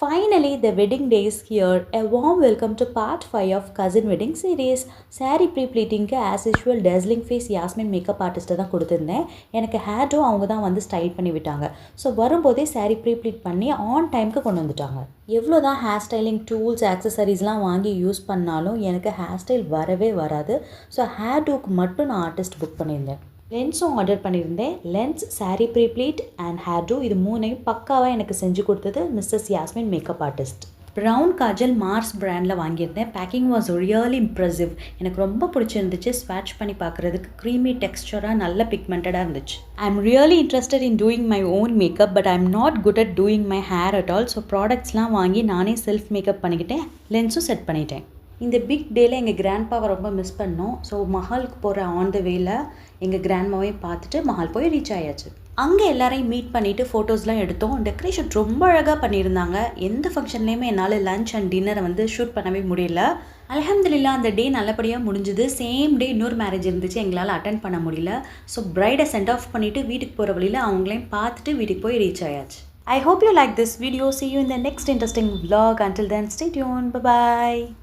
Finally, the wedding day is here. A warm welcome to part 5 of Cousin Wedding series. Saree pre-pleating as usual dazzling face Yasmin makeup artist தான் கொடுத்திருந்தேன். எனக்கு ஹேரும் அவங்க தான் வந்து style பண்ணி விட்டாங்க. So வரும்போதே saree pre-pleat பண்ணி on டைமுக்கு கொண்டு வந்துட்டாங்க. எவ்வளோ தான் ஹேர் ஸ்டைலிங் டூல்ஸ் ஆக்சசரிஸ்லாம் வாங்கி யூஸ் பண்ணாலும் எனக்கு ஹேர் ஸ்டைல் வரவே வராது. ஸோ ஹேர் டூக்கு மட்டும் நான் ஆர்டிஸ்ட் புக் பண்ணியிருந்தேன். லென்ஸும் ஆர்டர் பண்ணியிருந்தேன். Lens, saree pre-pleat and hair do இது மூணையும் பக்காவாக எனக்கு செஞ்சு கொடுத்தது Mrs Yasmin makeup artist. Brown kajal Mars பிராண்டில் வாங்கியிருந்தேன். Packing was really impressive. எனக்கு ரொம்ப பிடிச்சிருந்துச்சு. ஸ்வாட்ச் பண்ணி பார்க்குறதுக்கு க்ரீமி டெக்ஸ்சராக நல்ல பிக்மெண்டடாக இருந்துச்சு. I am really interested in doing my own makeup but I am not good at doing my hair at all. So ப்ராடக்ட்ஸ்லாம் வாங்கி நானே செல்ஃப் மேக்கப் பண்ணிக்கிட்டேன். லென்ஸும் செட் பண்ணிட்டேன். இந்த பிக் டேல எங்கள் கிராண்ட்பாவை ரொம்ப மிஸ் பண்ணோம். ஸோ மஹாலுக்கு போகிற ஆன் த வேல எங்கள் கிராண்ட்மாவையும் பார்த்துட்டு மஹால் போய் ரீச் ஆயாச்சு. அங்கே எல்லாரையும் மீட் பண்ணிவிட்டு ஃபோட்டோஸ்லாம் எடுத்தோம். டெக்கரேஷன் ரொம்ப அழகாக பண்ணியிருந்தாங்க. எந்த ஃபங்க்ஷன்லேயுமே என்னால் லன்ச் அண்ட் டின்னரை வந்து ஷூட் பண்ணவே முடியல. அல்ஹம்துலில்லாஹ் அந்த டே நல்லபடியாக முடிஞ்சுது. சேம் டே இன்னொரு மேரேஜ் இருந்துச்சு, எங்களால் அட்டன் பண்ண முடியல. ஸோ பிரைடை சென்ட் ஆஃப் பண்ணிவிட்டு வீட்டுக்கு போகிற வழியில் அவங்களையும் பார்த்துட்டு வீட்டுக்கு போய் ரீச் ஆயாச்சு. I hope you like this video. See you in the next interesting vlog. Until then, stay tuned. Bye-bye.